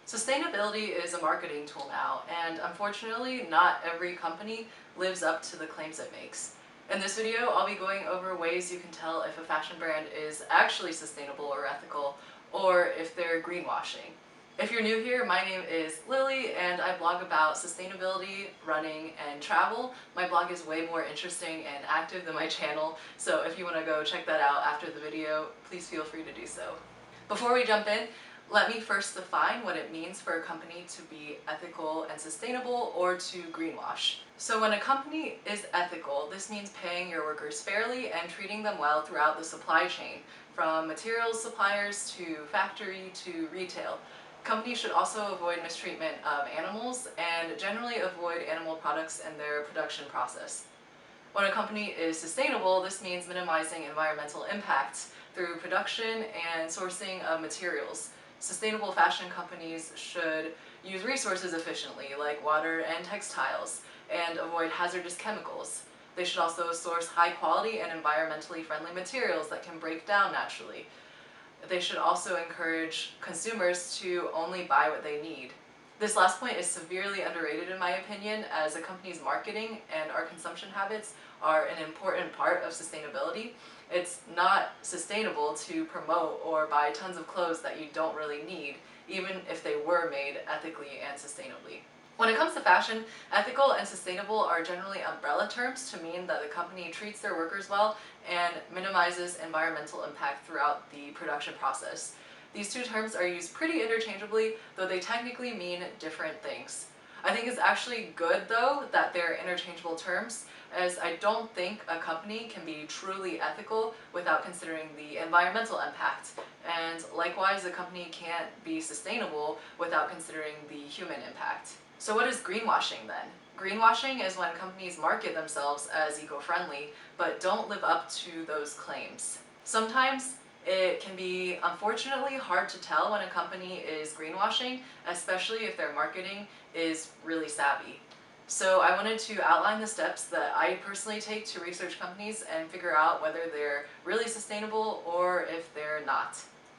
Sustainability is a marketing tool now, and unfortunately, not every company lives up to the claims it makes. In this video, I'll be going over ways you can tell if a fashion brand is actually sustainable or ethical, or if they're greenwashing. If you're new here, my name is Lily, and I blog about sustainability, running, and travel. My blog is way more interesting and active than my channel, so if you want to go check that out after the video, please feel free to do so. Before we jump in, let me first define what it means for a company to be ethical and sustainable or to greenwash. So when a company is ethical, this means paying your workers fairly and treating them well throughout the supply chain, from materials suppliers to factory to retail. Companies should also avoid mistreatment of animals and generally avoid animal products in their production process. When a company is sustainable, this means minimizing environmental impacts through production and sourcing of materials. Sustainable fashion companies should use resources efficiently, like water and textiles, and avoid hazardous chemicals. They should also source high quality and environmentally friendly materials that can break down naturally. They should also encourage consumers to only buy what they need. This last point is severely underrated in my opinion, as a company's marketing and our consumption habits are an important part of sustainability. It's not sustainable to promote or buy tons of clothes that you don't really need, even if they were made ethically and sustainably. When it comes to fashion, ethical and sustainable are generally umbrella terms to mean that the company treats their workers well and minimizes environmental impact throughout the production process. These two terms are used pretty interchangeably, though they technically mean different things. I think it's actually good, though, that they're interchangeable terms, as I don't think a company can be truly ethical without considering the environmental impact, and likewise a company can't be sustainable without considering the human impact. So what is greenwashing then? Greenwashing is when companies market themselves as eco-friendly, but don't live up to those claims. Sometimes it can be unfortunately hard to tell when a company is greenwashing, especially if their marketing is really savvy. So I wanted to outline the steps that I personally take to research companies and figure out whether they're really sustainable or if they're not.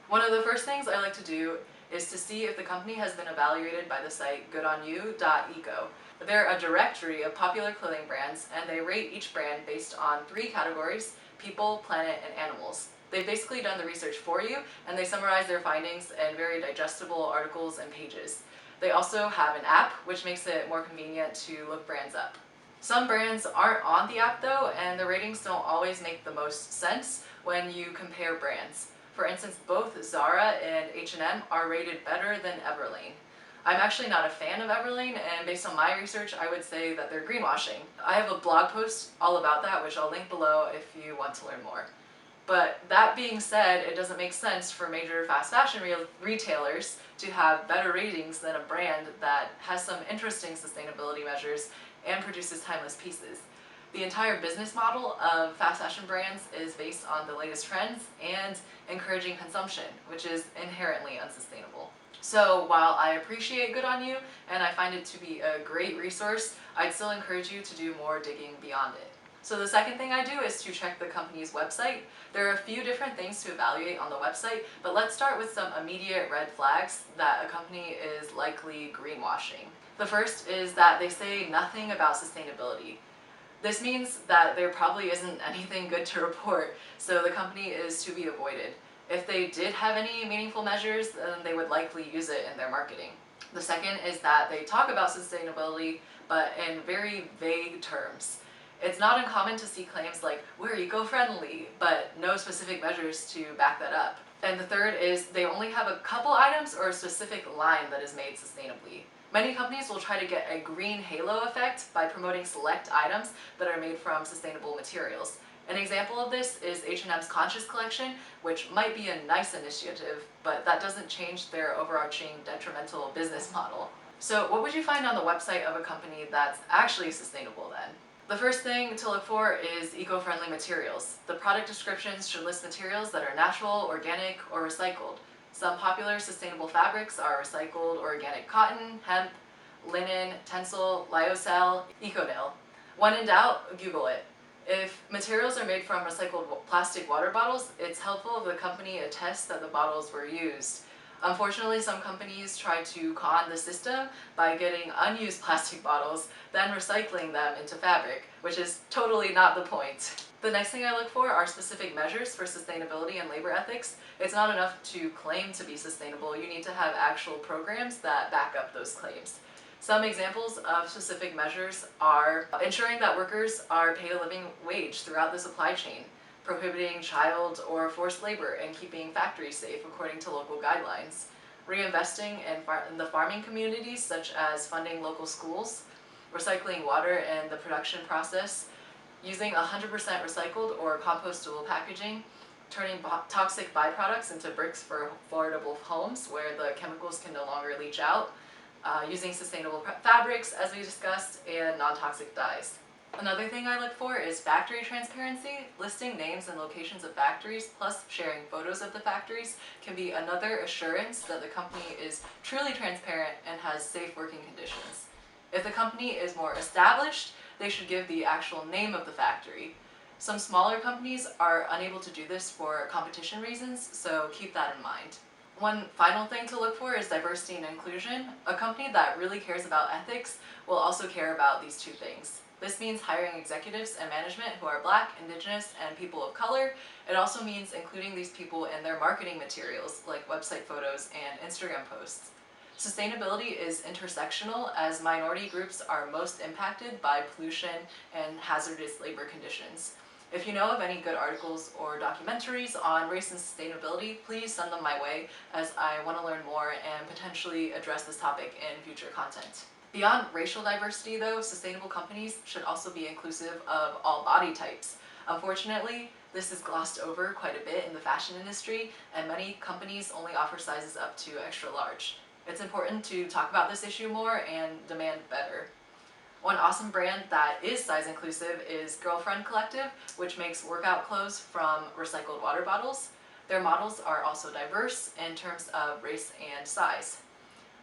One of the first things I like to do is to see if the company has been evaluated by the site goodonyou.eco. They're a directory of popular clothing brands, and they rate each brand based on 3 categories: people, planet, and animals. They've basically done the research for you, and they summarize their findings in very digestible articles and pages. They also have an app, which makes it more convenient to look brands up. Some brands aren't on the app though, and the ratings don't always make the most sense when you compare brands. For instance, both Zara and H&M are rated better than Everlane. I'm actually not a fan of Everlane, and based on my research, I would say that they're greenwashing. I have a blog post all about that, which I'll link below if you want to learn more. But that being said, it doesn't make sense for major fast fashion retailers to have better ratings than a brand that has some interesting sustainability measures and produces timeless pieces. The entire business model of fast fashion brands is based on the latest trends and encouraging consumption, which is inherently unsustainable. So while I appreciate Good On You and I find it to be a great resource, I'd still encourage you to do more digging beyond it. So the second thing I do is to check the company's website. There are a few different things to evaluate on the website, but let's start with some immediate red flags that a company is likely greenwashing. The first is that they say nothing about sustainability. This means that there probably isn't anything good to report, so the company is to be avoided. If they did have any meaningful measures, then they would likely use it in their marketing. The second is that they talk about sustainability, but in very vague terms. It's not uncommon to see claims like, "we're eco-friendly," but no specific measures to back that up. And the third is they only have a couple items or a specific line that is made sustainably. Many companies will try to get a green halo effect by promoting select items that are made from sustainable materials. An example of this is H&M's Conscious Collection, which might be a nice initiative, but that doesn't change their overarching detrimental business model. So what would you find on the website of a company that's actually sustainable then? The first thing to look for is eco-friendly materials. The product descriptions should list materials that are natural, organic, or recycled. Some popular sustainable fabrics are recycled organic cotton, hemp, linen, tencel, lyocell, EcoNail. When in doubt, Google it. If materials are made from recycled plastic water bottles, it's helpful if the company attests that the bottles were used. Unfortunately, some companies try to con the system by getting unused plastic bottles, then recycling them into fabric, which is totally not the point. The next thing I look for are specific measures for sustainability and labor ethics. It's not enough to claim to be sustainable, you need to have actual programs that back up those claims. Some examples of specific measures are ensuring that workers are paid a living wage throughout the supply chain, prohibiting child or forced labor, and keeping factories safe according to local guidelines, reinvesting in the farming communities, such as funding local schools, recycling water in the production process, using 100% recycled or compostable packaging, turning toxic byproducts into bricks for affordable homes where the chemicals can no longer leach out, using sustainable fabrics, as we discussed, and non-toxic dyes. Another thing I look for is factory transparency. Listing names and locations of factories, plus sharing photos of the factories, can be another assurance that the company is truly transparent and has safe working conditions. If the company is more established, they should give the actual name of the factory. Some smaller companies are unable to do this for competition reasons, so keep that in mind. One final thing to look for is diversity and inclusion. A company that really cares about ethics will also care about these two things. This means hiring executives and management who are Black, Indigenous, and people of color. It also means including these people in their marketing materials, like website photos and Instagram posts. Sustainability is intersectional, as minority groups are most impacted by pollution and hazardous labor conditions. If you know of any good articles or documentaries on race and sustainability, please send them my way, as I want to learn more and potentially address this topic in future content. Beyond racial diversity, though, sustainable companies should also be inclusive of all body types. Unfortunately, this is glossed over quite a bit in the fashion industry, and many companies only offer sizes up to extra large. It's important to talk about this issue more and demand better. One awesome brand that is size inclusive is Girlfriend Collective, which makes workout clothes from recycled water bottles. Their models are also diverse in terms of race and size.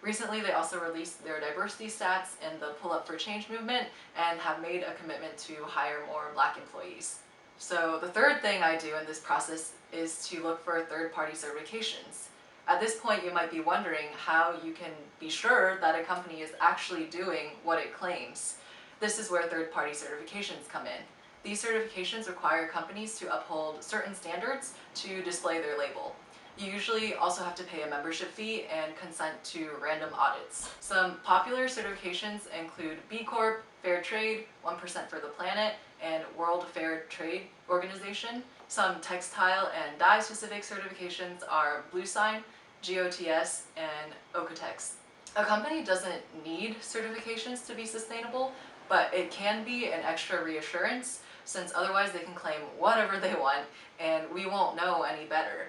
Recently, they also released their diversity stats in the Pull Up for Change movement and have made a commitment to hire more Black employees. So the third thing I do in this process is to look for third-party certifications. At this point, you might be wondering how you can be sure that a company is actually doing what it claims. This is where third-party certifications come in. These certifications require companies to uphold certain standards to display their label. You usually also have to pay a membership fee and consent to random audits. Some popular certifications include B Corp, Fair Trade, 1% for the Planet, and World Fair Trade Organization. Some textile and dye specific certifications are Blue Sign, GOTS, and Okotex. A company doesn't need certifications to be sustainable, but it can be an extra reassurance, since otherwise they can claim whatever they want and we won't know any better.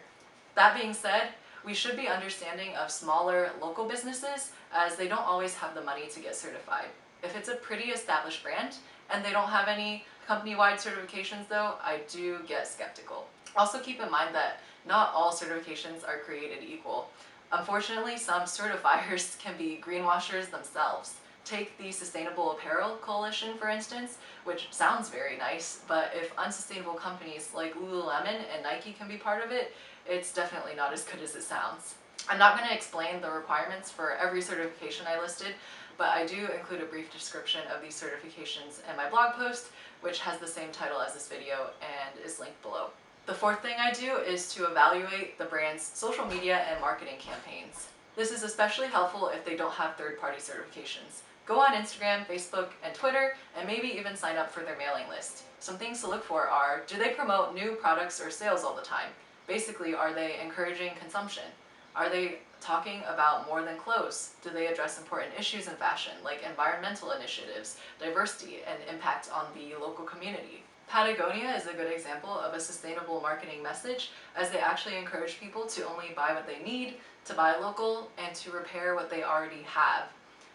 That being said, we should be understanding of smaller local businesses, as they don't always have the money to get certified. If it's a pretty established brand and they don't have any company-wide certifications though, I do get skeptical. Also keep in mind that not all certifications are created equal. Unfortunately, some certifiers can be greenwashers themselves. Take the Sustainable Apparel Coalition, for instance, which sounds very nice, but if unsustainable companies like Lululemon and Nike can be part of it, it's definitely not as good as it sounds. I'm not going to explain the requirements for every certification I listed, but I do include a brief description of these certifications in my blog post, which has the same title as this video and is linked below. The fourth thing I do is to evaluate the brand's social media and marketing campaigns. This is especially helpful if they don't have third-party certifications. Go on Instagram, Facebook, and Twitter, and maybe even sign up for their mailing list. Some things to look for are, do they promote new products or sales all the time? Basically, are they encouraging consumption? Are they talking about more than clothes? Do they address important issues in fashion, like environmental initiatives, diversity, and impact on the local community? Patagonia is a good example of a sustainable marketing message, as they actually encourage people to only buy what they need, to buy local, and to repair what they already have.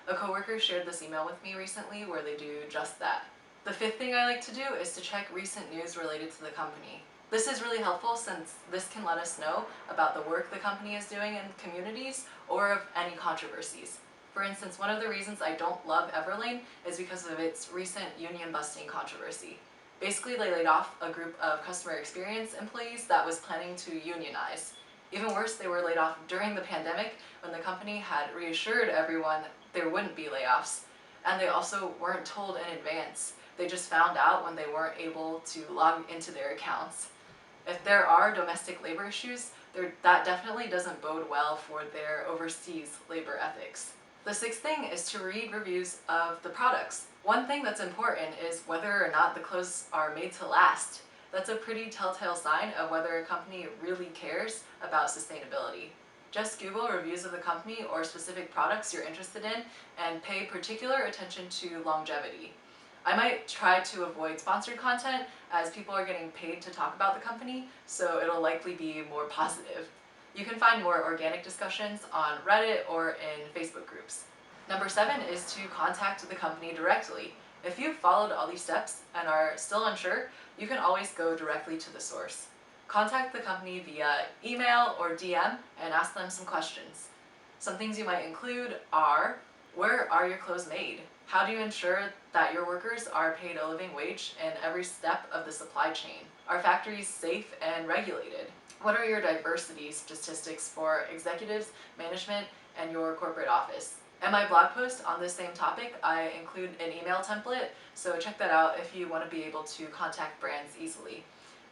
A coworker shared this email with me recently where they do just that. The fifth thing I like to do is to check recent news related to the company. This is really helpful, since this can let us know about the work the company is doing in communities or of any controversies. For instance, one of the reasons I don't love Everlane is because of its recent union busting controversy. Basically, they laid off a group of customer experience employees that was planning to unionize. Even worse, they were laid off during the pandemic when the company had reassured everyone there wouldn't be layoffs. And they also weren't told in advance. They just found out when they weren't able to log into their accounts. If there are domestic labor issues, that definitely doesn't bode well for their overseas labor ethics. The sixth thing is to read reviews of the products. One thing that's important is whether or not the clothes are made to last. That's a pretty telltale sign of whether a company really cares about sustainability. Just Google reviews of the company or specific products you're interested in and pay particular attention to longevity. I might try to avoid sponsored content as people are getting paid to talk about the company, so it'll likely be more positive. You can find more organic discussions on Reddit or in Facebook groups. Number 7 is to contact the company directly. If you've followed all these steps and are still unsure, you can always go directly to the source. Contact the company via email or DM and ask them some questions. Some things you might include are: where are your clothes made? How do you ensure that your workers are paid a living wage in every step of the supply chain? Are factories safe and regulated? What are your diversity statistics for executives, management, and your corporate office? In my blog post on this same topic, I include an email template, so check that out if you want to be able to contact brands easily.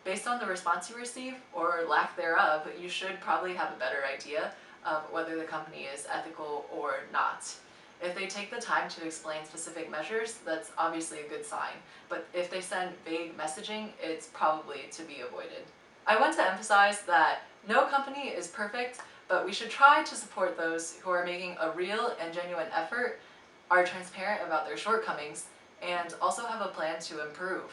Based on the response you receive, or lack thereof, you should probably have a better idea of whether the company is ethical or not. If they take the time to explain specific measures, that's obviously a good sign, but if they send vague messaging, it's probably to be avoided. I want to emphasize that no company is perfect, but we should try to support those who are making a real and genuine effort, are transparent about their shortcomings, and also have a plan to improve.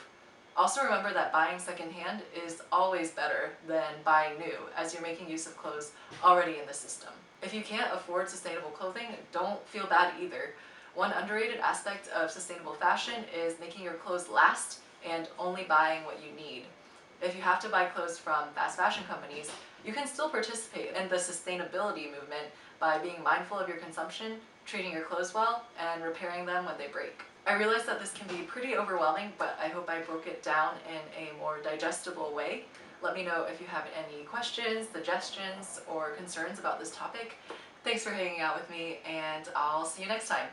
Also remember that buying secondhand is always better than buying new, as you're making use of clothes already in the system. If you can't afford sustainable clothing, don't feel bad either. One underrated aspect of sustainable fashion is making your clothes last and only buying what you need. If you have to buy clothes from fast fashion companies, you can still participate in the sustainability movement by being mindful of your consumption, treating your clothes well, and repairing them when they break. I realize that this can be pretty overwhelming, but I hope I broke it down in a more digestible way. Let me know if you have any questions, suggestions, or concerns about this topic. Thanks for hanging out with me, and I'll see you next time.